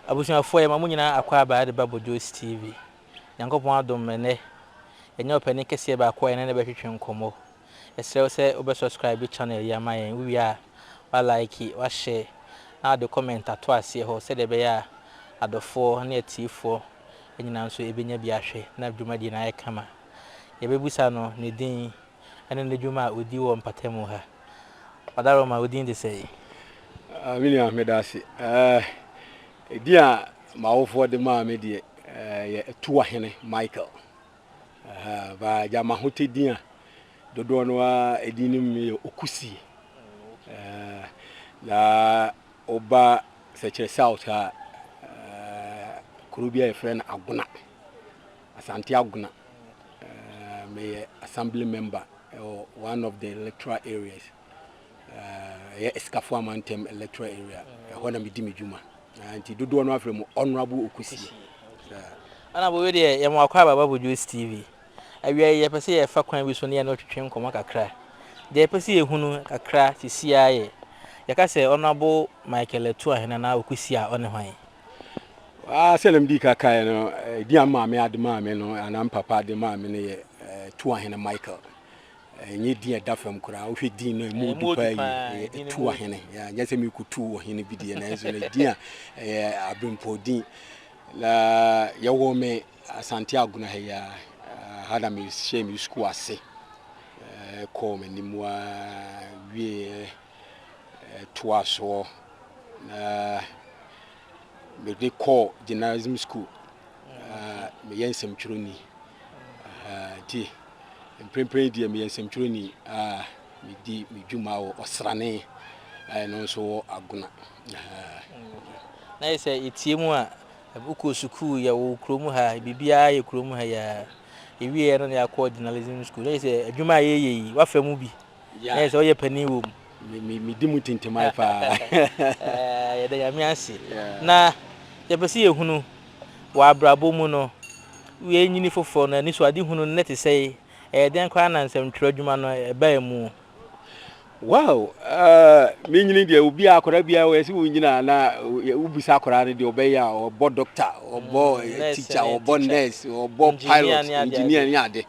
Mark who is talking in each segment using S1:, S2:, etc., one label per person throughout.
S1: abusuafo ya mamu nyina akwa ba de Babojos TV Nyankopon adom mene enye opani kese ba akwa ene ne behwetwe nkomo esrew se obe subscribe channel ya mayen wi a wa like wa share na de comment Atuahene ho se de be ya adofo na atifo enyina nso ebenya bi ahwe na dwumadi na ayekama yebebusa no ne din ene ne dwuma odi wo mpatemu ha padaro ma odi ndi sei
S2: Amini Ahmedasi dia maofo de ma me de Atuahene Michael ba jama hote dia dodo no a edini me Okusie la oba seche south ha kurubia e friend Agona Asante Agona me assembly member or one of the electoral areas Asikafoamantem electoral area hona me di medjuma anti dodo no afrem honorable Okusie
S1: ana bo we de ye mo akwa Babojos TV awia ye pese ye fa kwan bi so ne no twetwe nkomo kakra de pese ye hunu kakra sisia ye ka se honorable Michael Atuahene na Okusie a one hwan
S2: selam di kaka no di amma me adema me no anam papa adema me ne ye Atuahene Michael nye di dafam kura wo hwe di no mu di pa ye Atuahene ya nyese mi kutu wo hene bi di na enso na di a abempo di la ya wo me Asante Agona ya hada mi she mi school ase ko me nimwa wie toaso na me de call journalism school me yensem twroni ti emprempre di me yensem twroni me di me dwuma wo osrane no so Agona
S1: na ise itiemu a buko school ya wo kromu ha bibia ye kromu ha ya ewie no ya call journalism school na ise adwuma ye wa famu bi na ise oye pani wo
S2: me di mutintima pa
S1: ya de ya mi ase na ye pese ye hunu wa abrabo mu no we nyini fofo na ni so ade hunu net sei den kwa na nsem twra adwuma no ba mu
S2: wow me nyini de obi akora bia we se wo nyina na ubisa akora ne de obeya obo doctor obo teacher obo nurse obo pilot engineer ni ade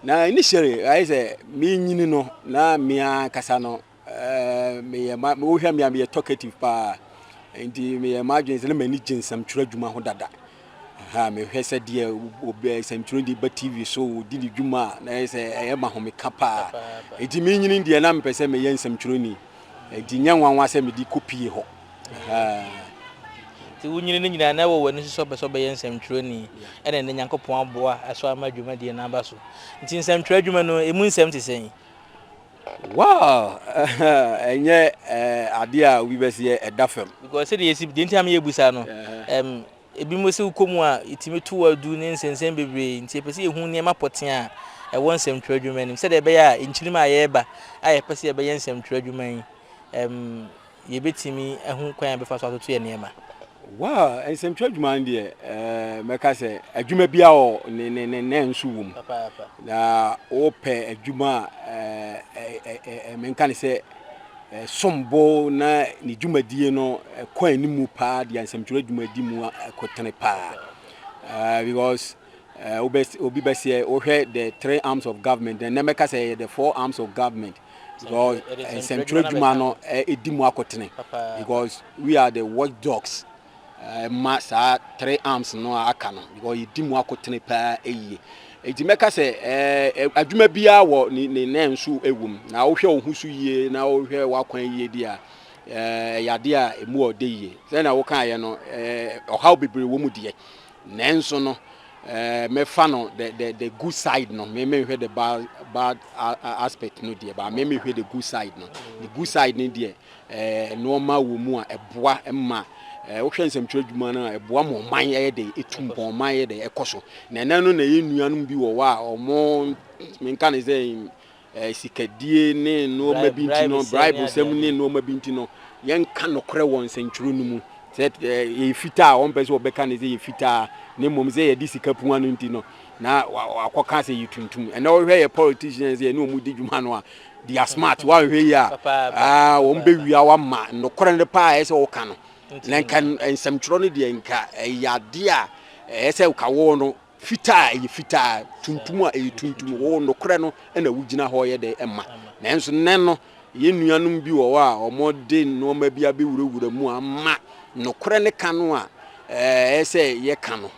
S2: na initially I say me nyini no na me akasa no me wo hwa me talkative pa enti me imagine se na mani jinsam twra adwuma ho dada me hwese de obi samtwro di ba TV so di dwuma na se ma ho me kapa enti me nyini de na mpese me yensam twro ni enti nyanwanwa se me di copy ho
S1: ti wunyini nyina na wo wani so be yensam twro ni ene ne Nyankopon aboa aso ama dwuma de na ba so enti nsam twro adwuma no emu nsam te sen
S2: wow enye ade a we be se edafem
S1: because say dey sip dey ntia me ebusa no ebi mo se ukomu a itime to wadu ne nsensen bebre nti pese ehun ne mapoten a e won nsem twra adwuma nim se de be ya enchirim aye ba aye pese e be ye nsem twra adwuma yi ye betimi ehun kwan be fa so atoto ye ne ma
S2: wow nsem twra adwuma ndi meka se adwuma bia o ne nsu wum na ope adwuma menka ne se sombo na ni dwumadie no kwan ni mu pa de nsem twra dwumadi mu akotene pa because obi bese o hwe the 3 arms of government and nemeka say the 4 arms of government because nsem twra dwuma no edi mu akotene because we are the watchdogs masa 3 arms no aka no because edi mu akotene pa eyi enti meka se adwuma bia wo ni nansu ewum na wo hwe ohusu yie na wo hwe wakwan yie dia yade a emu ode yie se na wo kan ye no ohaw bebre wo mu die nanso no me fa no the good side no me hwe the bad aspect no die ba me hwe the good side no the good side ni die no ma wo mu a eboa emma wo hwe nsem twra dwuma na eboa mo man ye de etumpon man ye de ekoso na nanu na ye nuanum bi wo wa omo menka ne ze sikadie ne no ma binti no bribe sem ne no ma binti no yen ka no kore won sentwro no mu se ye fita on pese obeka ne ze ye fita ne mom ze ye di sikapu anu nti no na akoka se yituntum e na wo hwe ye politicians ye ne omudi dwuma no a they are smart wa hwe ya wo mbe wia wa ma no kore ne pa ese wo ka no na kan ensemtro no de nka yade a ese ukawo no fita fita tuntum a tuntum wo no kre no na wugina ho ye de emma nanso no ye nuanum bi wo a omode no ma bia be wurawura mu amma no kre ne kanu a ese ye kanu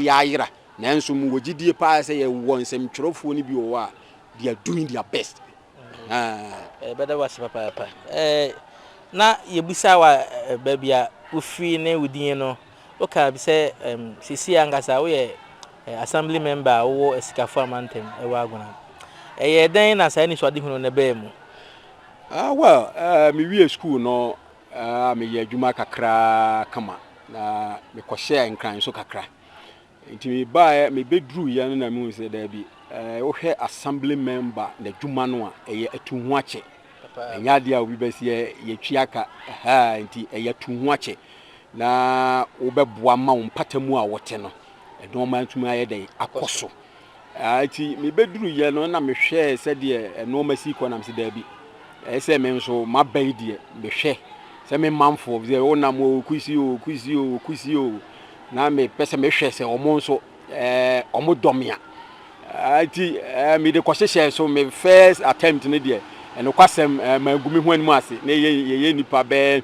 S2: ya ayira nanso mu wogidie pa ese ye wo nsɛmtwerɛfoɔ ni bi wo a they are doing their best.
S1: Better was papa na yebusa wa babia ufri ne wudin no oka bi say sisi angasa wo ye assembly member wo Asikafoamantem e wa Agona ye den na sai ni so de hunu ne ba mu
S2: well me wie school no me ye adwuma kakra kama na me ko share nkran so kakra nti me ba me bedru ya na me say da bi wo hwe assembly member na adwuma no a ye atuhu ache enya dia obi besi ye twiaka nti ye atuhu ache na wo beboa ma wo mpatamu a wote no edon ma ntuma ye dey akoso ati me bedru ye no na me hwe se de no ma si ko na me se da bi ese me nso ma bai de me hwe se me manfo ze wo na mo kusi o na me pese me hwe se omo nso omo domia ati me de kwahye so me first attempt ne de eno kwasem magumi ho anmu ase na ye nipa be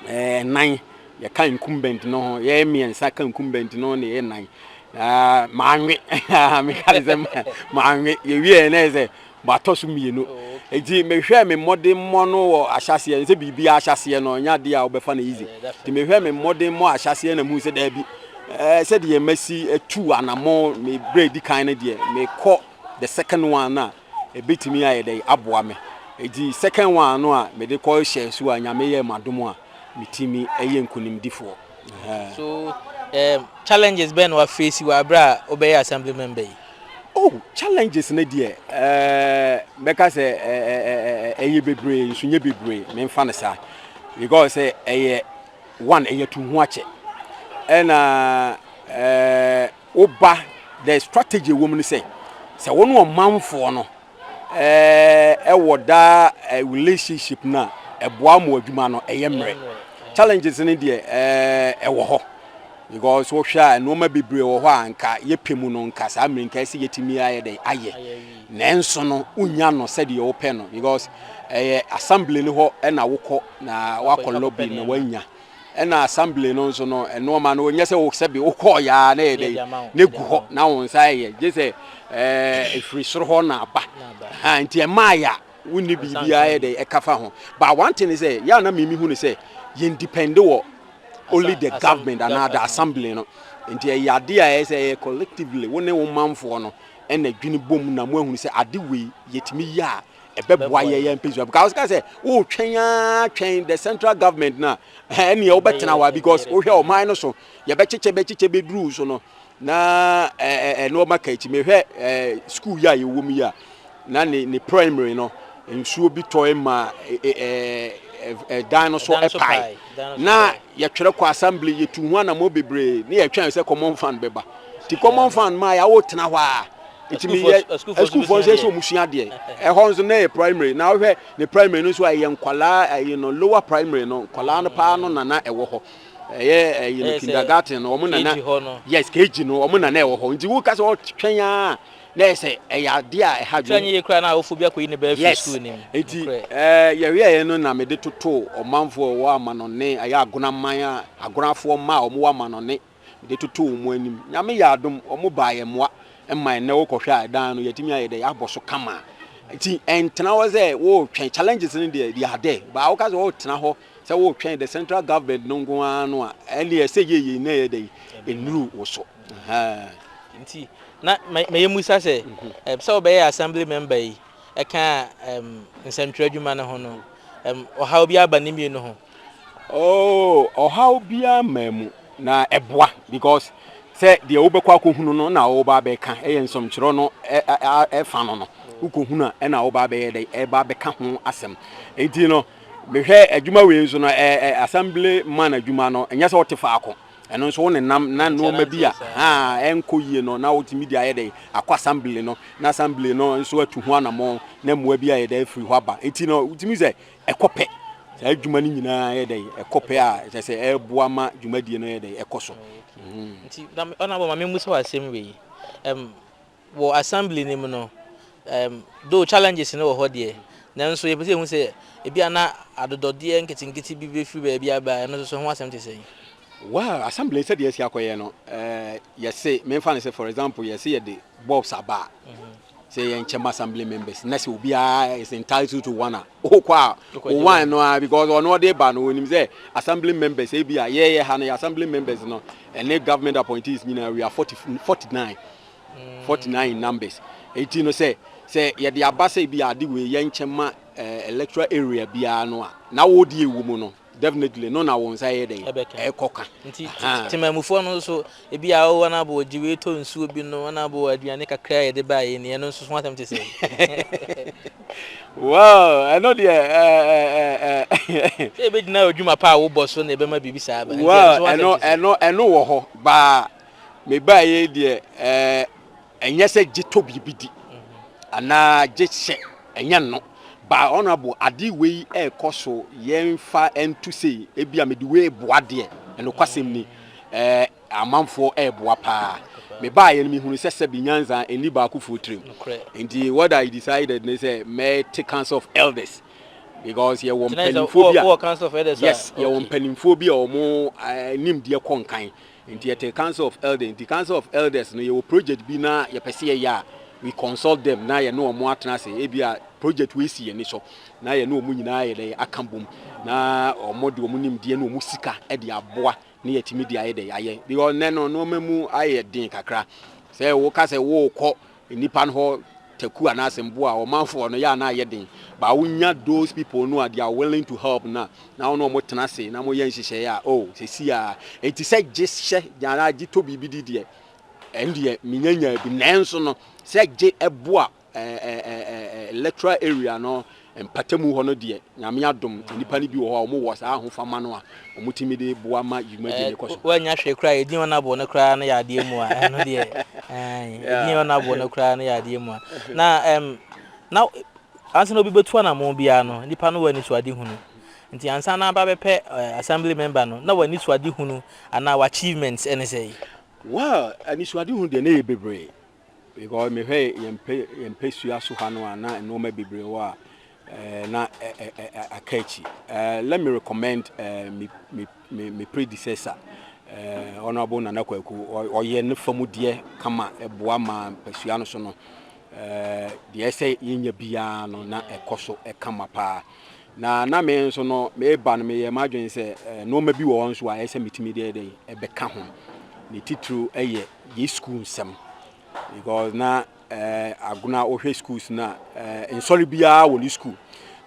S2: 9 ye kan incumbent no ye miensa kan incumbent no ne ye 9 maanwe me kalizem maanwe ye wie na eze ba tosu mienu eji me hwe me modern mo no wo ahyase se bibi ahyase no nya de a obefa na easy ti me hwe me modern mo ahyase na mu se da bi se de ye masi etu anamo me bread kan na de me ko the second one na ebetimi aye dey aboa me eji second one no a me de call share so anyame ye madomo a mitimi eye nkunimdifo
S1: so challenges ben wa face wa bra obey assembly member
S2: challenges na de meka say eye bebre nsunye bebre me mfa ne sa because eye one eye tu hu ache na oba the strategy woman say wono omanfo no woda relationship na eboa mo adwuma no eyemre challenges ni de wo ho because wo hwa no ma bebre wo ho anka yepemu no nka sa amrinka ese yetimi aye dey aye nenso no unya no said ye open no because assembly ni ho na wokọ na wakọ lobby na wanya na assembly no so no eno ma no nya se wo se bi wokọ ya na ye dey na gu ho na won sa ye je se free soro ho na aba ha nti e ma ya woni bibia ye dey e kafa ho but one thing is say ya na mimi hu ni say ye depend wo only the government and the assembly no nti e yade a say collectively woni wo manfo no e na dwini bom na mo ahunu say ade we yetimi ya ebeboa ye mpezu because ka say wo twen the central government na ene wo betena wa because wo hwe o man no so ye bechiche bedru so no na no maka echi me hwe school ya ye wo mu ya na ni primary no nsuo bi toy ma dinosaur epai na ye twere kwa assembly ye tu hu na mo bebre na ye twen say common fund beba ti common fund ma ya wo tena hwa itimi school for say so musua de honzo na primary na hwe ne primary no so aye nkwala no lower primary no nkwala no pa no na ewo ho no kindergarten no omo na yes keji no omo na ewo ho nti wo ka so twen ya na say ya de a hadwo
S1: twen ye kra na ofo bia koyi ne ba school ni
S2: enti ye we no na me de toto omanfo wo amanone aya agona man agonafo ma omo wa amanone me de toto omo anim nyame ya adom omo ba ye moa emma na wo kohwa dan no yetimi aye de aboso kama enti entena wo say wo twen challenges ni de ade ba wo ka so wo tena ho say wo twen the central government no ngo anu a ele say ye na ye de enuru wo so
S1: enti na me musa say so be assembly member yi e kan nsentwa adwuma na ho no ohaw bi aba nimi no ho
S2: ohaw bi amamu na eboa because say the obekwa akohunu no na oba beka ensomkyero no fa no ukohunu na oba be ye e ba beka ho asem enti no mehwe adwuma we nso no assembly man adwuma no enya se wote fa ako eno nso won nam na no ma bia enko yie no na woti media ye dey akwa assembly no na assembly no nso atu ho anamo na moa bia ye dey free ho aba enti no utimi se ekope saa adwuma no nyinaa yɛ dɛ ɛkɔpɛ a kyɛ sɛ ɛboa ma dwumadie no yɛ dɛ ɛkɔ so
S1: nti na ona bo ma me musa wasɛm wei wo assembly ni mu no do challenges no wo ho de nanso ye pese hu se ebi ana adodode nketenkete bi befi ba bia ba no so ho asɛm te sɛ
S2: wow assembly said yes yakoye no yes say me fa say for example yes say the Bob Saba say yen chema assembly members na say obi is entitled to one one no because ono dey ba no nim say assembly members say bia ye ha no assembly members no and government appointees we are 49 numbers 18 no say ye the abasa bia de we yen chema electoral area bia no na wo die wo mu no definitely no na won say dey e koka
S1: nti timamufo no so e bia wo na bo jiwe to nsuo bi no na bo aduane kakra ye de ba ye ne no so so atam te say
S2: wow I know the
S1: e be dina odwuma pa wo boso na e be ma bibi sa ba
S2: wow I know wo ho ba me ba ye de enye se gito bibi di ana je hye enye no ba honorable adi we ekoso yenfa entu sei ebia me di we boade eno kwasem ni amanfo eboa pa me ba ye mi hunu sese binyanza eni ba ku futrim ndi what I decided they say me take council of elders because ye won penimphobia
S1: council of elders
S2: yes ye won penimphobia o mo nim de konkan ndi ye take council of elders the council of elders no ye wo project bi na ye pese ye ya we consult them na ye no omo atena se ebia project we see ye ni so na ye no omo nyina ye dey akambom na omo de omo nim de na omo sika e de aboa na ye timi de aye dey aye because no memu aye din kakra say wo ka say wo kɔ nipa no taku ana asembo a omanfo no ya na aye din ba wonya those people no they are willing to help na no omo tena se na mo ye nhihye ya oh se si a enti say gihye jana gito bibi de and minyanya bi nanso no se je eboa electoral area no empatemu ho no de nyame adom nipa ni bi wo ho omo wo sa ahofama no a omo timi de boa ma yumadi ne koso
S1: wanya hwe kra edin ona bo no kra na ya de mu a no de edin ona bo no kra na ya de mu a na ansa no bi betu na mo bia no nipa no wani so ade hunu nti ansa na ba bepe assembly member no na wani so ade hunu ana achievements ene say
S2: wow ani so ade hunu de na bebre because me hey yempe sua so ha no ana no ma bebre wa na akachi let me recommend me predecessor honorable Nana Kwaku oye ne famude kama eboa ma pasua no so no de say yenya bia no na ekoso ekama pa na me nso no me ba no me ye madwen say no ma bi wo nso a yese mitimi de ebeka ho ne titru eye ye school nsem because na Agona ohwe schools na in sorry bia wo school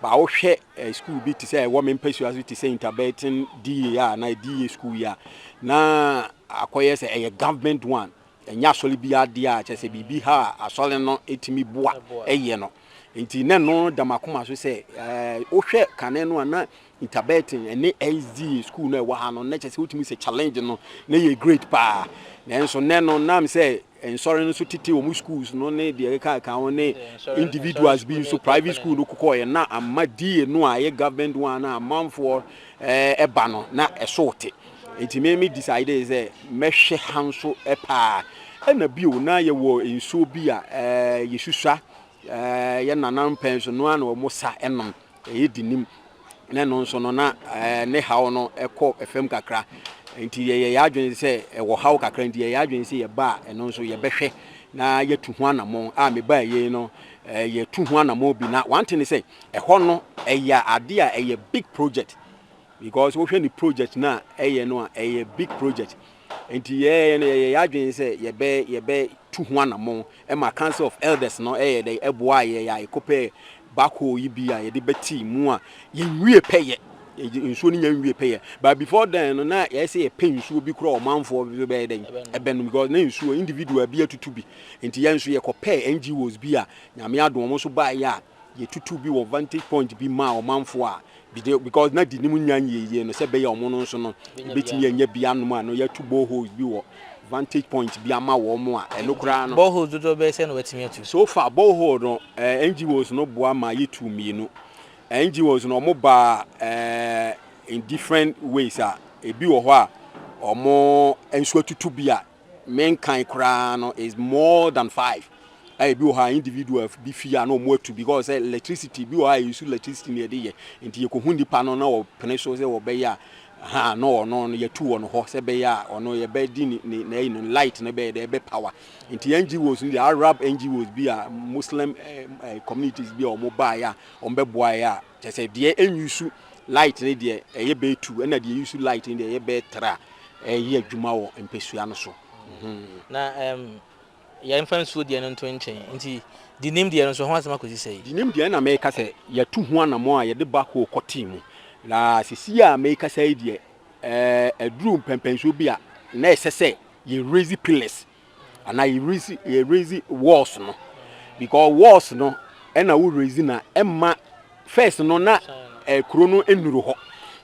S2: ba ohwe school bi ti say wo me mpasua so ti say interbetin DA na DA school ya na akoye say a government one enya sorry bia dia che say bibi ha asole no etimi boa eye no enti ne no damakoma so say ohwe kane no na interbetin ene SD school no e wa ha no na che say utimi say challenge no na ye great pa na enso ne no nam say ensuring so titi o mu schools no ne de ka one individuals being so private school no kokoye na amadi no aye government one na amamfo eba no na esote enti me decide is mehwe hanso epa na bio na ye wo enso bi a yesusua ye nanan pension no na mo sa enom ye dinim na no nso no na ne hawo no ekọ efem kakra enti ye adwen se wo hawo kakra enti ye adwen se ye ba eno nso ye behwe na ye tu ho anamon a me ba ye no ye tu ho anamon bi na one thing say ho no ya ade a ye big project because wo hwe ni project na no a big project enti ye adwen se ye be tu ho anamon e ma council of elders no dey eboa ye ya ekope bako yi bia ye de beti mu a ye nwie peye nsuo ni nwie peye but before then no na ye say ye pay nsuo bi kura o manfo be den ebenu because na nsuo individual bi atutu bi enti ye nsuo ye ko pay NGOs bi a nyame adom mo so ba ya ye tutu bi wo vantage point bi ma o manfo a because na di nimu nyan ye no se be ye o mo no so no betimi anya bi anom a no ye tu boreholes bi wo vantage point bi ama wo mo a eno kura no
S1: boreholes do be se no watimi atu
S2: so far borehole no NGOs no boa ma ye tu mienu NGOs no mobile in different ways ebi wo ho a omo enso tutu bia mankind kra no is more than 5 ebi wo ha individual bi fia no mo atu because electricity bi wo ha use electricity ne dey enti ye ko hu ndipa no na wo pene so se wo be ya ha no ye tu wo no ho se be ya ono ye be di ni light ne be be power enti NGOs ni Arab NGOs bi a Muslim communities bi o mo ba ya o be boa ya se de enyusu light ne de eye be tu na de use light ne de eye be tra eye adwuma wo empesua no so
S1: na ya mfanso de no nto nchen nti di nim de no so ho asema kosi sei
S2: di nim de na me ka se ya tu ho anamo a ye de ba ko kotimu na sisi a me ka sai de aduru pempenso bi a na esese ye raise pillars ana ye raise walls no because walls no na wo raise na emma first no na kuro no enuru ho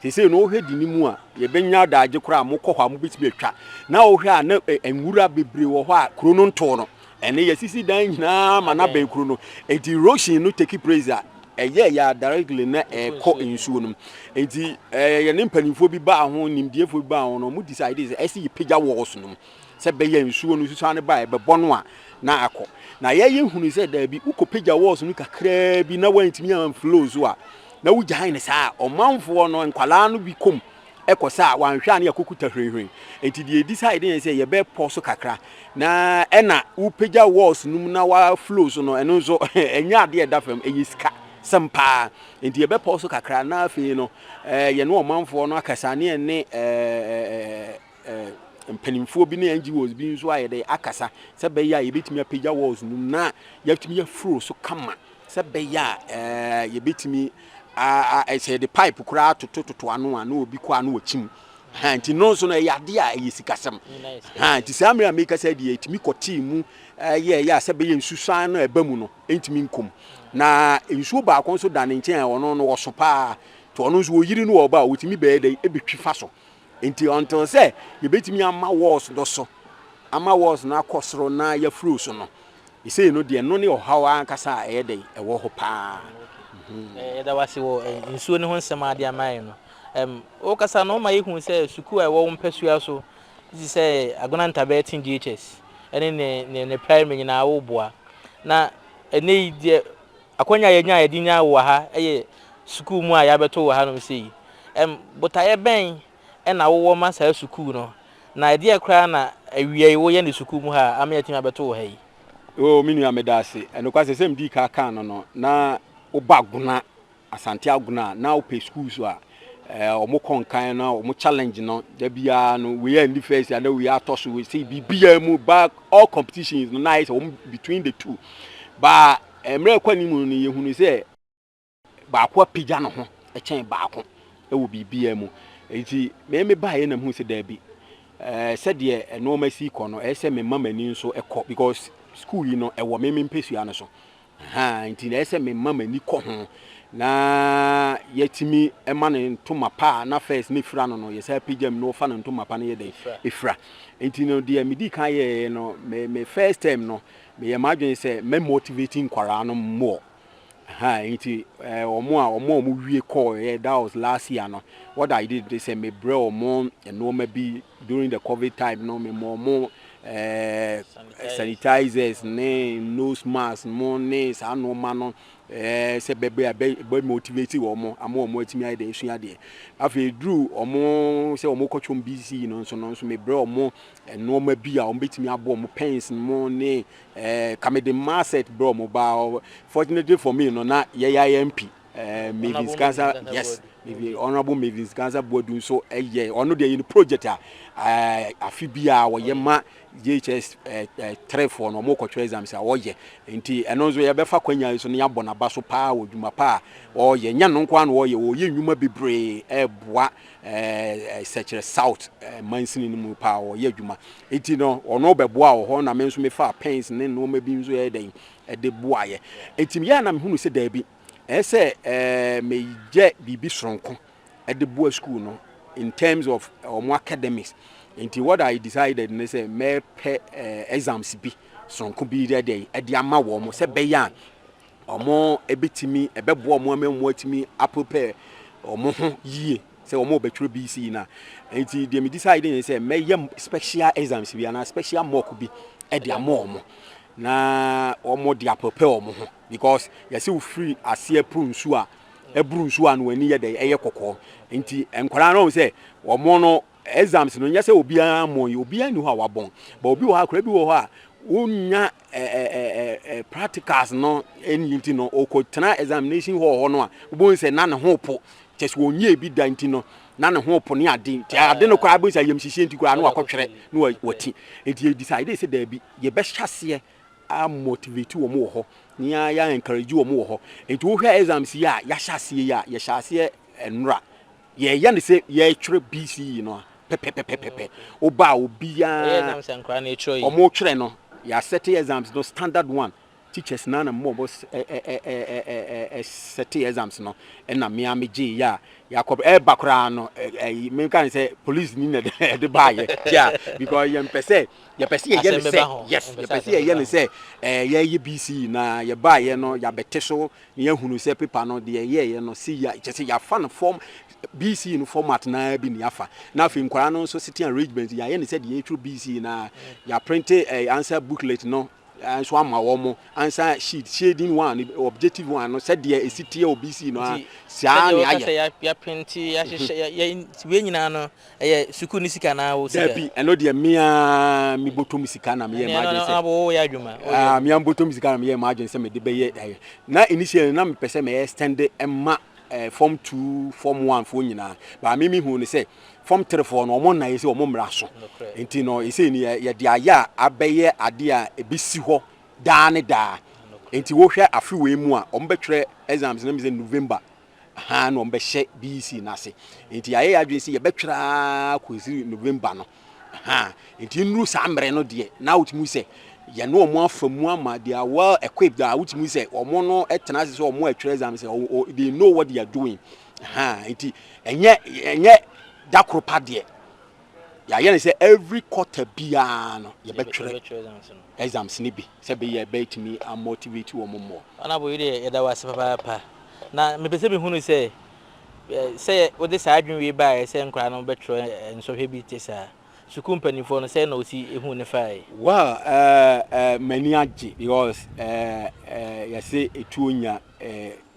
S2: sese no hwe di nimu a ye benya daage kura mo kɔ hɔ mo bitimi atwa na wo hwe a na enwura bebre wo hɔ a kuro no nto no ene ye sisi dan nyina ma na ben kuro no enti erosion no take place a eye ya directly na kɔ nsuo no enti ye ne mpanimfo bi ba ho nimdiefo bi ba ho no mo decide is ese ye pagya walls no se be ye nsuo no susu ane ba e be bɔ no a na akɔ na ye hunu se da bi ukɔ pagya walls no kakra bi na wantimi am flow so a na wujahan ne saa omanfo no nkwala no bi kom ekosa wanhwa na yakokuta hwehwen enti die decide ne say ye be pause kakra na ena upagya walls num na wa flow so no eno so enya ade e dafam eyiska sempa enti ye be pause kakra na afi no ye no omanfo no akasa ne ne mpanimfo bi ne NGOs bi nso ayede akasa se be ya ye betimi apagya walls num na yatimi ya flow so kama se be ya ye betimi I say the pipe kura to anu obi kwa anu ochim ha nti no so no yade a yisikasem ha nti samra make say the etimi koti mu ye se be nsusan no eba mu no entimi nkom na nsuo ba akon so da ne nchen ono no wo so pa to ono so oyiri no oba otimi be dey ebetwi fa so nti until say ye betimi ama walls do so ama walls na akosoro na ya fru so no e say no de no ne ohawa ankasa e dey e wo ho pa
S1: da wasi wo nsuo ne ho nsem ade amaye no o kasa no ma yehu se suku a wo mpesua so isi se Agona ntabe 10 GHS ene ne primary nyina wo boa na ene ide akonya yenya yedinya wo ha eye suku mu a ya beto wo ha no sei botaye ben ena wo ma sa suku no na ide ekra na awie wo ye ne suku mu ha ama yetima beto wo ha yi
S2: o minu amedase eno kwa se sem di ka kan no na Obaguna Asante Agona na ope school so a omo konkan na omo challenge no da bia no we are in the first and we are toss we see bia mu back all competitions no nice between the two ba emre kwani mu no yehunu se ba kwa pija no ho e chen ba ko e wo bibia mu enti me ba ye na hu se da bi se de no ma si ko no e se me mama ni nso e ko because school yi no e wo me mpesua no so ha nti na ese me mama ni ko ho na yetimi ema ne ntoma pa na first ni fra no yesa pijam no fa ne ntoma pa na ye dey ifra nti no de me di kan ye no me first time no me ye madwen se me motivating kwara no more ha nti omo wie call that was last year no what I did they say me bro omo no ma be during the COVID time no me more sanitizers ne nose mask mo ne sa no ma no se bebe motivate omo omo atimi ai de esua de afi dru omo se omo kwotwom BC no so me bro omo no ma bi a omo betimi abo omo pens mo ne kamede market bro mo ba fortunately for me no na ye MP Mavis Gaza yes maybe honorable Mavis Gaza bodu so ono de project afi bia wo ye ma JHS 3 no mo kwotwe exams a wo ye nti eno nzo ye befa kwanya so ne yabona ba so pa odwuma pa o ye nya no nkwa no wo ye nwuma bebre boa sechere south mansini no mu pa o ye adwuma nti no ono beboa wo ho na me nso me fa pens ne no ma bi nzo ye den de boa ye nti ya na me hunu se da bi ese me je bibi sonko de boa school no in terms of more academics nti what I decided ne say me exams bi sonko bi dey e de ama wo mo se be ya omo ebetimi ebebo omo amemo atimi prepare omo ho yie say omo betwe BC na enti dey me decide say meyem special exams bi na special mock bi e dey omo na omo dey prepare omo ho because you see free ase apru nsu a ebru nsu a no ani ye dey eye kokko enti enkwara no say omo no exams no nya say obi an mo obi an ni ho a wabon but obi wo ha kra bi wo ho a unya practicals no enti no okotena examination ho no a bo say na ne ho po chese onye bi da enti no na ne ho po ne ade ti ade no kwa bo say yem hihie enti kwa no akotwere no wati enti e decide say da bi ye be hyase a motivate wo mo ho ni ya encourage wo mo ho enti wo hwe exams ya hyase ya ye hyase enra ye ne say ye twere BC no pepepepepe oba obi ya
S1: exams ankra na etro yi
S2: omo twere no ya set exams no standard one teachers na mo boss set exams no na me ameje ya ko bakra no me kan say police ni na de baye yeah because you pese ye say yes ye pese ye say ye BC na ye baye no ya beteso ye hunu say paper no de ye no see ya say ya fan form BC no format na bi ni afa na fi nkwara no so sitting arrangement ya ye ne say the true BC na ya print answer booklet no so ama wo mo answer sheet shading one objective one no said there esitie obc no sia ne aye
S1: ya print ya hye we nyina no suku ni sika na wo
S2: sika bi eno de mia mi botom sika na me ye imagine say
S1: wo ya adwuma
S2: mi am botom sika na me ye imagine say me de be ye na initially na me pese me extend emma form 2 form 1 fo nyina ba me hu ne say form 3 for no mo na ye say o mo mra so enti no ye say ni ye de aya abeye ade a ebisi ho da ne da enti wo hwe afi we mu a o mbetwere exams na me say November ha no mbehye BC na se enti aye adwen say ye betwera kwesi November no ha enti nru sa mre no de na utimu say ye no omo afamu ama they are well equipped that utimu say omo no etena say omo atwere exams say they know what they are doing ha enti enye dakropa de ya ye say every quarter bia no ye betwere exams ni bi say be ye betimi am motivate wo mo
S1: ana bo yire ye da wase papa na me pese bi hunu say wo de sa adwen wi ba say nkra no betwere enso hwe bi tesa suku mpanifo no say na osi ehu ne fai
S2: well many age because you say etuonya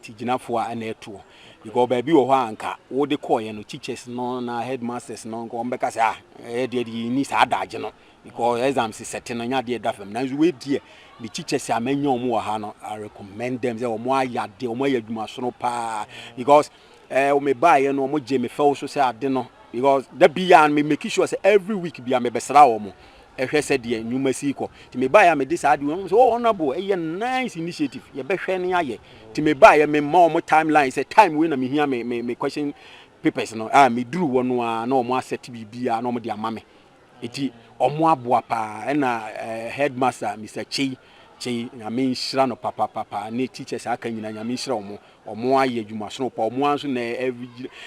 S2: tiginafo a na eto because baby wo ho anka wo de call ye no teachers no na headmasters no ko mbeka say de ni sa adaje no because exams set no nya de dafam na we die the teachers amenyo omo wo ha no I recommend them say omo ayade omo ayadwuma so no pa because o me buy no omo je me fe so say ade no because that be and me make sure say every week be am besra omo ehwe se de nyuma si ko ti me buy am this ade so honorable nice initiative ye be hwe ne aye ti me buy me ma omo timeline say time we na me hia me question papers no me duru wo no na omo asset bibia na omo de amame eti omo aboa pa na headmaster Mr. Chei na me nshira no papa ne teachers aka nyina nya me nshira omo aye adwuma so no pa omo anso na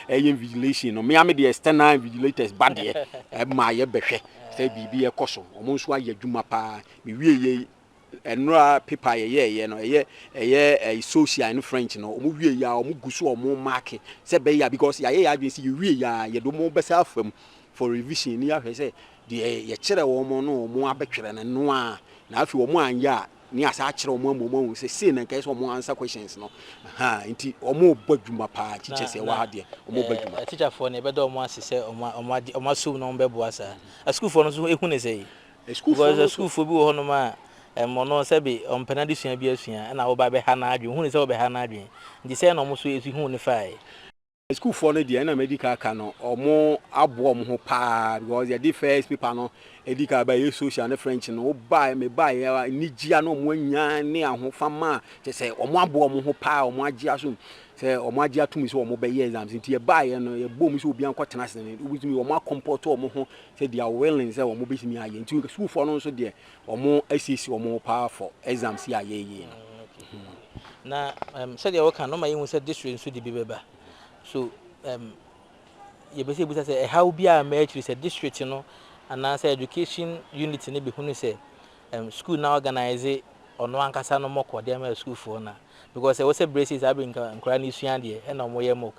S2: vigilation no me am the external vigilators bad ye ma ye behwe say bibi e koso omo nso aye adwuma pa me wie ye enra paper ye no social in French no omo wie ya omo guso omo mark say be ya because ya adwen say wie ya ye do mo besa afam for revision ni ahwe say de ye kire wo mo no omo abetwere no a na afi omo anya ni asa akire omo amomo say na kai so omo answer questions no ha nti omo badwuma pa teacher say wa hade omo badwuma
S1: teacher for na be do omo asese omo so no be boasa a school for no so ehu ne say school for bi wo ho no ma mono say be ompena de sua bi asua na wo ba be ha na adwen hu ne say wo be ha na adwen nti say na omo so esu hu ne fai
S2: school for no de na medical ka no omo abo omo ho pa because the first people no edical by social and French no buy me buy ni gia no omo anya ne ahofama te say omo abo omo ho pa omo agia so say omo agia tumi so omo be exams nti e buy no e bom so obi an kwatena se ne ubitumi omo comport omo ho say they are willing say omo betimi aye nti school for no so de omo asisi omo pa for exams ya ye
S1: na said you can no my you say district so di beba so you be say busa say how be a match say district no and say education unit ne be hunu say school now organize ono ankasa no moko dem a school for na because we say braces have been nkra ni suan de e na mo ye mok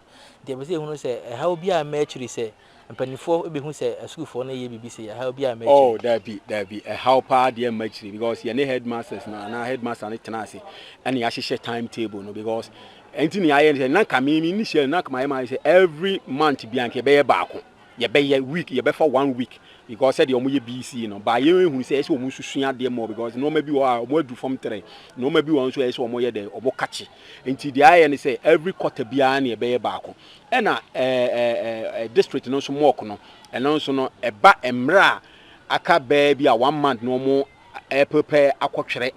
S1: de be say hunu say how bi a matchri say mpanifo be hu say school for na ye bibi say how bi a matchri
S2: oh there be a how pa de matchri because ye ne headmasters na headmaster na tenase and ya hye timetable no because anything I na kame ni share na kama ma say every month bi anke be ye baako ye be ye week ye be for 1 week because said the omo ye BC no ba ye hu say omo susua de more because no ma bi wa omo adu form 3 no ma bi won so say omo ye de obo kache enti the aye ni say every quarter bia na ye be ye baako e na district no so mock no eno so no e ba emra aka ba bi a 1 month no omo prepare akotwere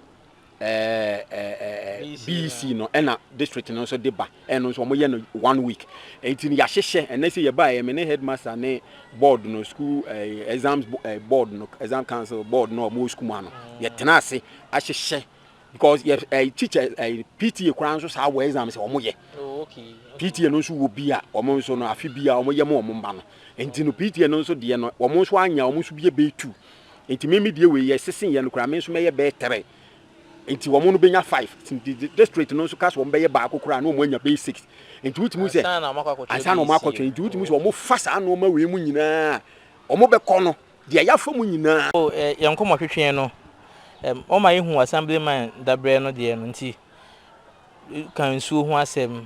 S2: BC no ena district no so deba eno so mo ye no 1 week enti ya hyehye ena say ye ba ye me ne headmaster ne board no school exams board no exam council board no mo school ma no ye tena ase a hyehye because ye teacher PTA kran so sa wo exam say omo ye
S1: okay
S2: PTA no so wo bia omo so no afi bia omo ye mo mba no enti no PTA no so de no omo so anya omo so bia be 2 enti me die we ye sesen ye no kra me so me ye be 3 enti wo mo no benya 5 enti district no so cast wo be ye ba akokora na wo anya be 6 enti wutimu se asa na makotwe enti wutimu se wo mo fasa na wo ma we mu nyina wo mo be kɔ no de ya fa mu nyina
S1: oh ye nkomo hwehwe no o ma yehu assemblyman dabre no de no nti kan su ho asem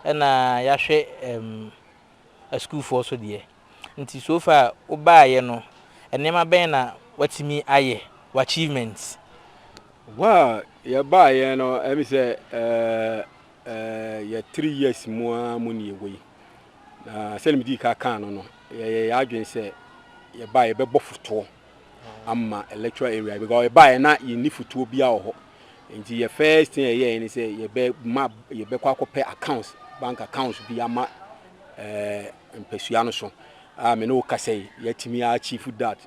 S1: na ya hwe a school for so de nti so far o ba ye no enema ben na watimi aye achievements
S2: wow ye ba ye no emi say ye 3 years mu ni ewe na se mi di ka kan no ye adwen say ye ba ye be bofoto amma electoral area because ye ba ye na ye ni futuo bia ho nti ye first thing ye ni say ye be kwa kope accounts bank accounts bi ama mpesua no so me no ka say ye timi achieve that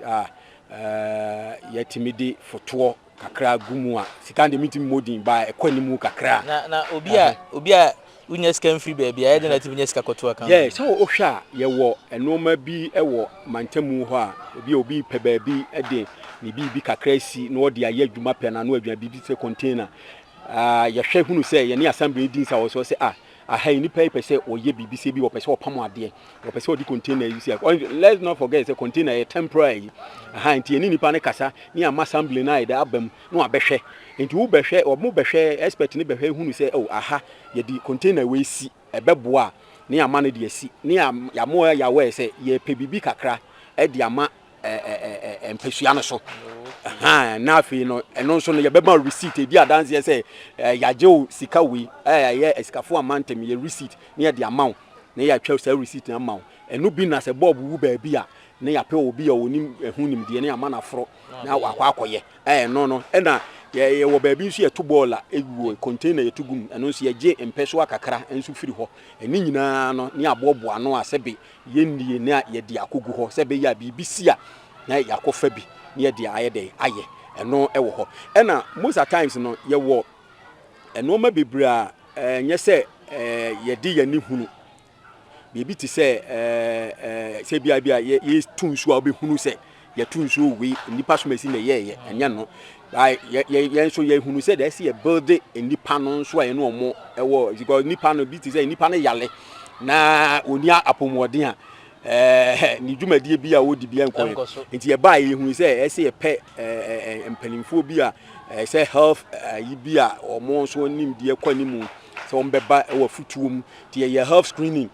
S2: ye timi di foto kakra gumu a sika de meeting modin ba ekwanimu kakra
S1: na obi a unya scan free baby a na timi nya sika koto aka
S2: yeah so o hwa ye wo enoma bi ewo mantamu ho a obi pe baby ede ni bi kakra si na odi aye adwuma pe na no adwuma bi se container ye hwe hunu se ye ne assembly din sa wo so se aha ni pay say oye bibi se bi wo pese opam ade wo pese odi container you see let's not forget say container a temporary aha nti eni nipa ne kasa ni am assembly na ide abam no abehwe nti wo behwe o mo behwe expert ni behwe hunu say oh aha ye di container we si ebeboa ni ama ne de si ni ya mo ya we say ye pe bibi kakra e de ama empesua no so na afi no eno so no ye beba receipt e bi adanse say yaje o sika wi ye Asikafoamantem ye receipt ne ye de amount ne ya twa say receipt na amount eno bi na say bob wu ba bi a ne ya pe obi a onim ehunim de ne ama na foro na wakwa akoye no na ye wo ba bi nso ye to bola eguo container ye tugum eno so ye je empeso akakra enso firi ho eni nyina no ne abobo ano asebe ye ndie na ye de akogu ho sebe ya bibisi a na yakofa bi ne de aye de aye eno ewo ho ena most at times no ye wo eno ma bibra nye se ye di ye ni hunu bibi ti se se bia ye tunsu a obehunu se ye tunsu we nipa so mesi na ye enya no ye so ye hunu se da se ye build nipa no so a ye no omo ewo because nipa no bi ti se nipa no yale na oni apomodin a ni dwumadie bi a wodi bi enko nti ye ba ye hunu se se ye pe empanimfo bi a se health yi bi a omo so nim die kwanimu se ombeba ewo futuom ti ye health screening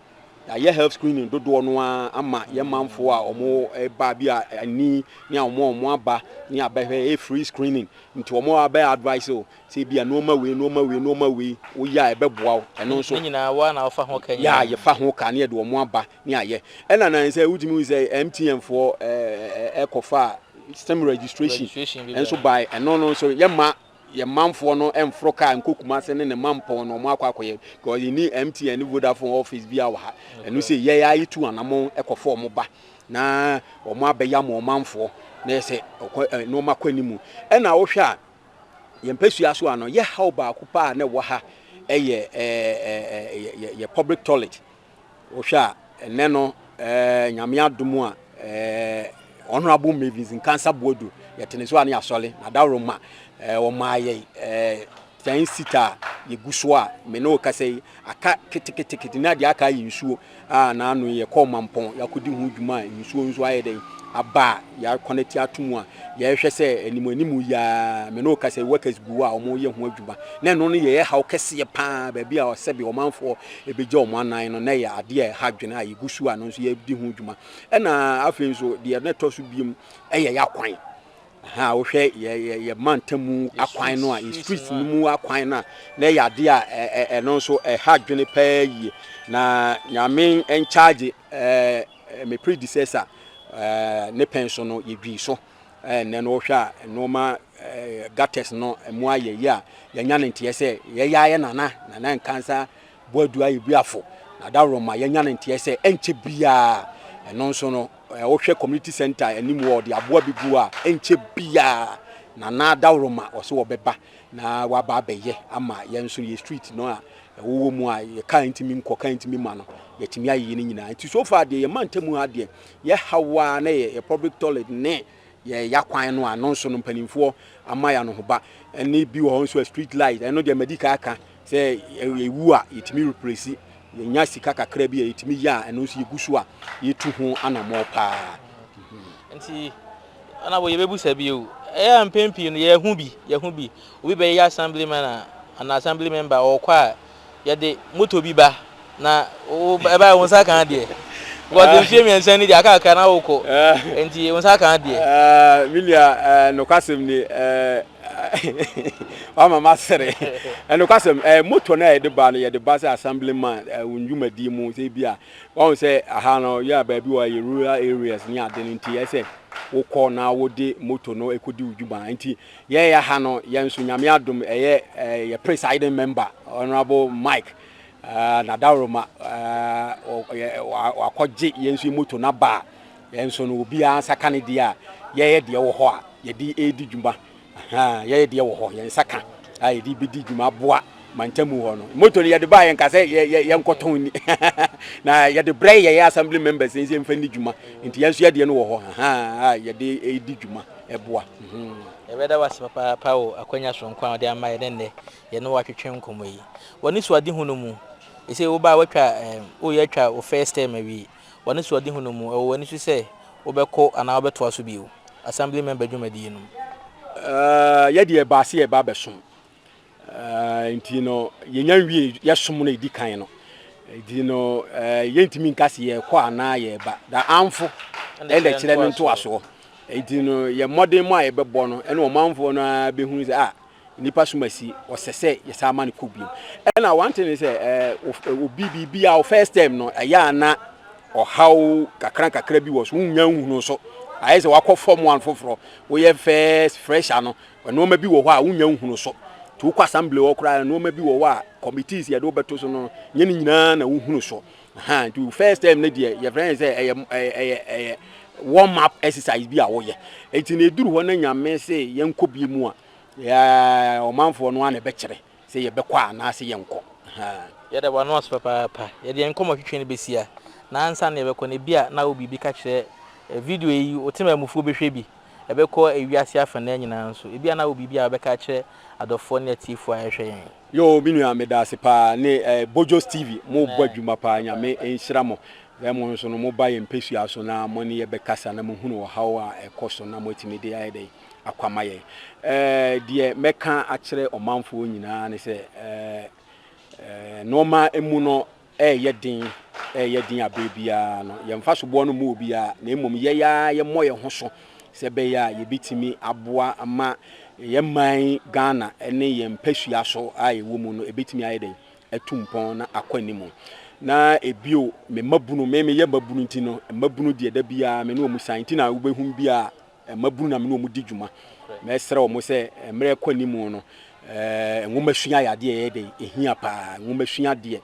S2: ya health screening dodo no ama ye manfo a omo ba bi a ni omo aba ni abehwe free screening nti omo aba advice o say bi a no ma we wo ya ebeboa eno so
S1: nyina wa na ofa ho kan
S2: ya ye fa ho kan ye de omo aba ni aye ena na say wudimi say MTN for ekofa system registration enso by eno no so ye manfo no emfro ka nkokuma se ne manfo no mo akwakoye because ni MTN ni Vodafone office bi a wa ha eno se ye ya yitu anamo ekofo mo ba na omo abeya mo manfo na se no makwanimu ena wo hwa ye mpesua so ano ye how ba akupa na wo ha ye public toilet wo hwa ene no nyame adomu a honorable Mavis in cancer board yɛtene so ani asɔle na dawroma o maaye tan sita ye guso a me no kasai aka ketekete na de aka yi nsuo na anu ye kɔ mampɔn yakodi hu dwuma nsuo nso aye den aba ya connect atumu a ye hwɛ sɛ animanimu ya me no kasai workers gu a omo ye ho adwuma na no ye haw kɛse pa ba bi a ɔsɛbe ɔmanfo ebegye ɔmo anan no na ye ade a ha dwene a ye guso a no nso ye di hu dwuma ɛna afei nso de na to so biem ɛyɛ yakwan wo hwɛ ye mantamu akwan no a street mu akwan na ya de a ɛno nso ha dwene pa yi na nyame en charge me predecessor ne pension no ye dwi so ne no hwɛ a no ma gates no mu aye ya nya ne ntie sɛ ye ya nana nkansa boadu aye biafo na dawroma ye nya ne ntie sɛ enche bia ɛno nso no wo hwɛ community center anim wo de aboa bibu a enche bia na dawroma ɔso wo beba na waba abɛyɛ ama ye nso ye street no a wo mu a ye kan ntimi nkɔ kan ntimi ma no ye timi ayi ne nyina nti so far de ye mantamu ha de ye hawa na ye public toilet ne ye yakwan no a no nso no mpanimfoɔ ama ya no ho ba ɛne bi wo nso street light ɛno de medical aka sɛ ewu a yetimi replace ye nya sika kakra bi yetimi ya ɛno nso ye gusu a yetu ho anamo pa
S1: nti ana wo ye bebusa bi o mpempi no ye hu bi obi be ye assemblyman and assembly member or kwa ye de moto bi ba na o ba won sa kan de because the me nsan ni de aka na wo ko nti won sa kan de
S2: milia no kwasem ni mama sere no kwasem moto na ye de ba no ye de ba say assemblyman wunjumadi mu say bia won say aha no ya ba bi wa rural areas ni ade nti ye say wo ko na wo de moto no ekodi udwuma nti ye ya ha no ye nso nyame adom ye presiding member honorable Mike na dawroma wakɔgye ye nso moto na ba ye nso no obi ansaka ne dia ye de wo ho a ye di edi dwuma ye de wo ho ye nsaka ye di bedi dwuma boa mantamu ho no moto ye de ba ye nkase ye nkoton ni na ye de bre ye assembly members nse mfa ni dwuma nti ye nso ye de no wo ho ye de edi dwuma eboa
S1: ebeda wase papa o akwanya sonkwa de ama ye ne ye no watwetwe nkomo yi woni so ade hunu mu ese wo ba watwa o ye twa o first time wi woni so ade hunu mu o woni so se wo beko ana wo beto aso bi o assembly member dwumadi no
S2: ye de ba se ye ba besom nti no ye nya wie ye som no edi kan no nti no ye ntimi nkase ye kwa na ye ba da amfo ende kire no nto aso nti no ye modern mu a ye bebo no ene o manfo no be hu se nipa sumasi osese ye sama ne kobiem ena one thing is obi bia o first time no ya na o how kakra bi wo so nya hu no so ayese wakɔ form one foforo wo ye first fresh ano no ma bi wo hɔ a nya hu no so to kwa assembly wo kra no ma bi wo a committees ye do beto so no nye ne nyina na wo hu no so to first time ne de ye friend say warm up exercise bi a wo ye enti na eduru hɔ na nyame se ye nkɔbie mu a ya omanfo no ana be kire se ye be kwa na se ye nko
S1: ye da wano as papa ye de nkomo twetwe ne besia na ansa na ye be ko ne bia na obi bi ka kire video yi otima mufu be hwe bi e be ko ewiase afa na nyina nso e bia na obi bia be ka kire adofo ne atifu a hwe yen
S2: yo binu ameda se pa ne Bojos TV mo bwadwuma pa nyame enhyira mo mo nso no mo ba ye mpesu aso na mo ne ye be kasa na mo hunu hawo a ekoso na mo timi de ayi akwamaye die meka akire omanfo nyina ne se normal emu no ye din abebia no ye mfa so bo no mu obia na emom ye ya ye moye ho so se be ya ye bitimi aboa ama ye man Ghana ene ye mpehua so aye wo mu no ebitimi aye den atumpon na akwanimu na ebio me mabunu me ye mabunu ntino mabunu de da bia me no mu santi na wo behum bia mabunu na me no mu di dwuma me sere o mo se mre kwanimu no nwomahua yade ye de ehia pa nwomahua de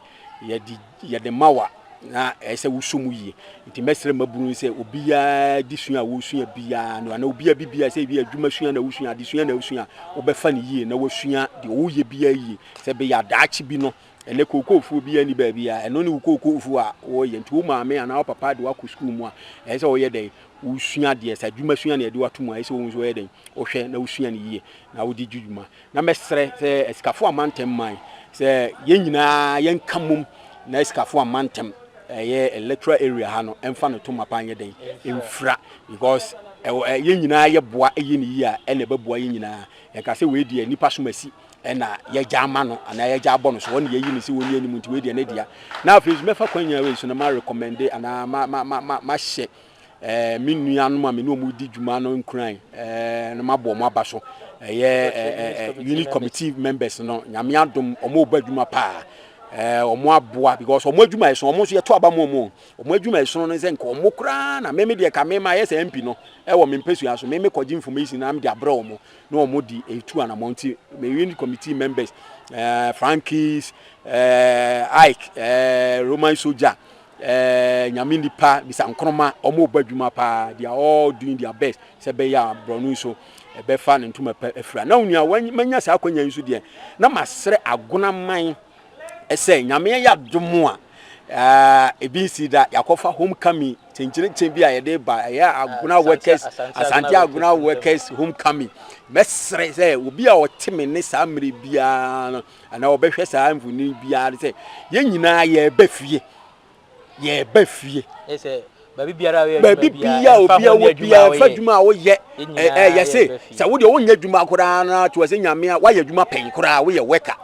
S2: ye de mawa na ese wusumu yi nti mesre maburu se obia disua wusua bia no na obia bibia se bia adwuma sua na wusua disua na wusua obefa ne yi na wusua de oye bia yi se be ya daachi bi no ene kokofu bia ni ba bia eno ne kokofu a oye nti wo maame ana papa de waku school mu a ese oye de wusua de se adwuma sua na de watomu a ese wo nso oye de ohwe na wusua ne yi na wodi dwuma na mesre se Asikafoamantem man se yenyina yenkamum na Asikafoamantem electoral area ha no emfa no to mapanye den emfra because yenyina ye boa eyi ni a ene beboa yenyina e ka se we die nipa somasi na ye jama no ana ye ja abo no so won ye yi ni se woni ani munti we die na dia na afezu mefa kwanya we so na ma recommend ana ma hye minua no ma me no mu di dwuma no nkran na mabo mo abaso unit committee members no nyame adom omo ba dwuma pa omo aboa because omo adwuma eso omo so ye to aba omo adwuma eso no ze nka omo kra na meme de ka mema yes MP no wo me mpesu aso meme koji information na am de abra omo na omo di etu ana monti me unit committee members Frankies Ike Roman Soldier nyamindi pa bisa nkroma omo badwuma pa they are all doing their best se be ya bronu so be fa ne ntuma pa afra na onua manya sa akwanya nso de na masre Agona man ese nyame ya domo a ebi si da yakofa homecoming chenchire bi a yede ba ya Agona workers asante Agona workers homecoming mesre se obi a otime ne sa amre bia no ana obehwe sa amfuni bia se ye nyina ye bafie ye bafie
S1: ese baby biara we
S2: baby bia obia fadwuma wo ye yese se wo de wo nya dwuma akora na to se nyame a wa ye dwuma pen kora wo ye worker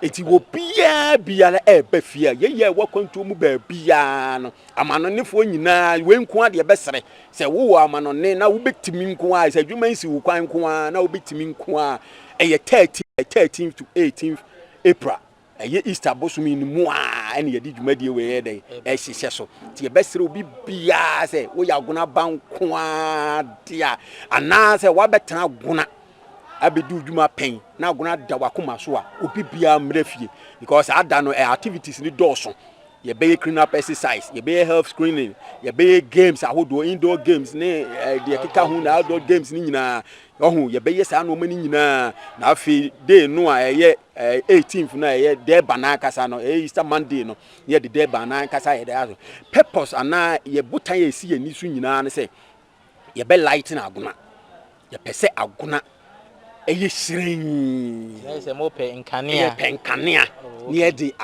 S2: eti wo bia na bafie ye wo kwanto mu ba bia no amano nefo nyina we nko ade besere se wo amano ne na wo betimi nko a se dwuma nsi wo kwan nko a na wo betimi nko a eye 13th to 18th April eye Easter bosumi ni mu a ene ye di dwumadie we ye den hyehyɛ so ti ye besere obi bia se wo ya Agona banko a dia ana se wa betena Agona abedu dwuma pen na Agona da wakoma so a obi bia mrafie because ada no activities ni dɔɔso ye be clean up exercise ye be health screening ye be games ahodo indoor games ne de keka hu na outdoor games ni nyina ohu ye be yes anu mani nyina na afi day no a ye 18th na ye de bana kasa no Easter Monday no ye de bana kasa ye da purpose ana ye butan ye si ye ni su nyina ne se ye be lighting Agona ye pese Agona eye shirin
S1: se mo pe nkania
S2: ni ye di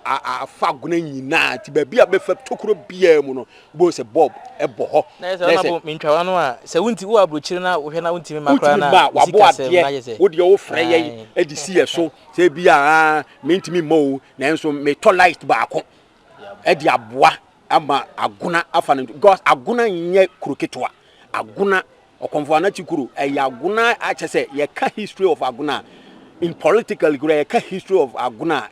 S2: afa Agona nyina ti ba bia be fa tokoro bia mu no bo se bob ebo ho
S1: na se na bo mentwa no a se wunti wo abrochire na wo hwe na wunti makra na
S2: sikase na ye se wo de wo frɛ ye edi si ye so se bia mentimi mo na enso me to light ba ko edi aboa ama Agona afa no because Agona nye kroketwa Agona okonfo na chikuru Agona achese ye ka history of Agona in political gure ka history of Agona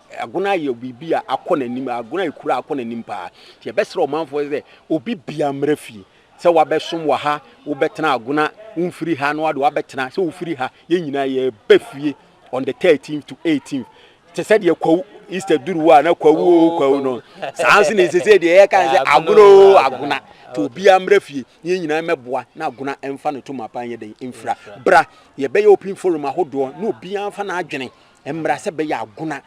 S2: ye bibia akona nim Agona ikura akona nim pa ye besro manfo ze obi bia mrafi se wa besom wa ha wo betena Agona umfiri ha no ade wa betena se ufiri ha ye nyina ye bafie on the 13th to 18th te said ye kwawu Easter duru wa na kwawu no sanse ne se de ye kan se Agona to bia mrafie ye nyina meboa na Agona emfa no to mapan ye den infra bra ye be open forum ahodo na obi amfa na adwene emra se be ya Agona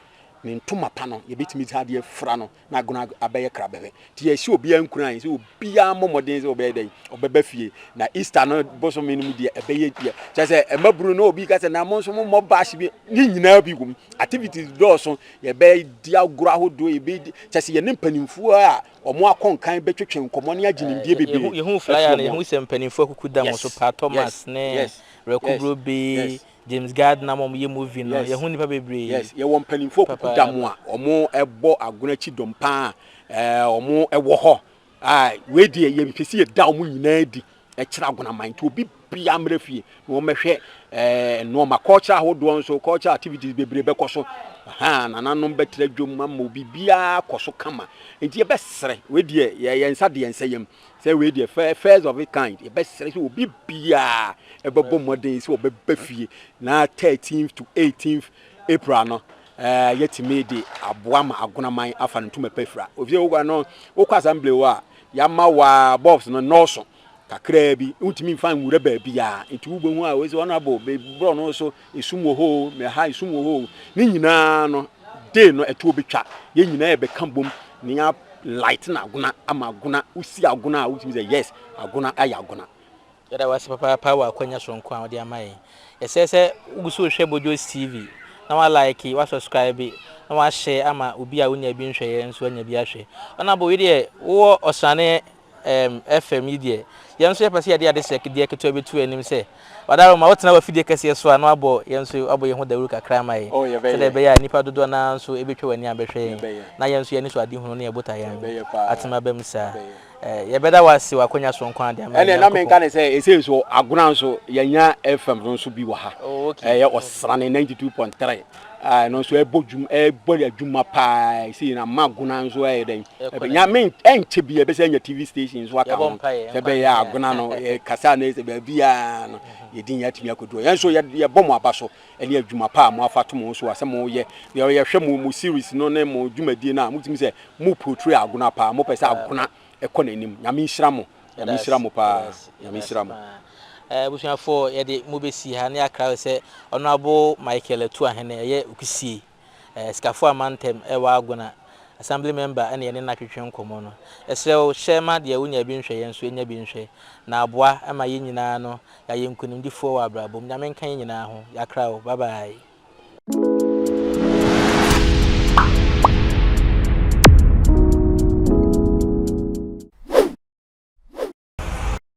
S2: ne ntoma pa no ye betimi tade fra no na Agona abaye krabebe ti ye si obi ankuran se obi amomoden se obe den obeba fie na Easter no boso minimum de ebeye die se emaburu no obi ka se na monso mo bash bi ni nyina bi gum activities doso ye be dia agura hodo ye be se ye nempanimfu a omo akonkan betwetwe nkomo ne aginimdie bebe
S1: ye hu flyer na ye hu se mpanimfu akukuda mo so pa Thomas ne Rekubro be James Gardner mom ye movie no ye hu nipa bebre
S2: ye won panimfo kuda mo a omo ebo Agona chidom pa omo ewo ho we die ye pese ye da omo nyina di e kira Agona man to obi bia mrafie no mehwe no ma culture ahodo nso culture activities bebre bekoso nananom betre dwom ma obi bia koso kama enti ye besere we die ye nsa de enseyem say we die first of its kind ye besere so obi bia ebebo modern so obeba fie na 13th to 18th April no yetime de aboa ma Agona man afa ntuma pefra ofie wo no wo kwa assembly wa ya ma wa box no noso kakra bi untimi mfa nwura ba bia nti wo behu a we se honorable be bro no so esum wo ho me ha esum wo ho ni nyina no day no etu obetwa ye nyina e be kambom ni ya light na Agona ama Agona usi Agona utimi say yes Agona aya Agona
S1: yada wase papa wa kwanya sonko a odi amaye yesese uguso hwe Bojos TV na wa like wa subscribe na wa share ama obi a wonya bi nhwe ye nso anya bi ahwe ona bo we de wo osane FM de ye nso ye pese ye de ade sek de keto betu anim se wadaro ma wotena wa fidie kase so ano abo ye nso abo ye ho dawuru kakra amaye se de be ya nipa dodo na nso ebetwe wani abehwe na ye nso ye ni so ade hunu na ye bota ye atema bemsa ye beda wasi wakonya so nkwan ade amaye
S2: ene na men kan say ese so Agona nso yenya FM nso bi wa ha ye osrane 92.3 no so ebodwum ebori adwuma pa see na Agona nso den nya men enche bi e be say nya TV station so aka se be ya Agona no kasa na ese be bia no ye din ya timi akodo yen so ye bom abaso ene adwuma pa mo afato mo so asem mo ye hwe mo series no na mo dwumadi na mo timi say mo portray Agona pa mo pese Agona ekonanim nyame nhyira mo pa nyame nhyira mo
S1: busuafo ye de mo besi ha na akra se honorable Michael Atuahene ye Okusie Asikafoamantem wa Agona assembly member ene ne na twetwe nkomo no esrew shema de wonya bi nhwe ye nso enya bi nhwe na aboa ama ye nyina no ya ye nkunimdifo wa abrabom nyame nkan nyina ho yakra o bye bye.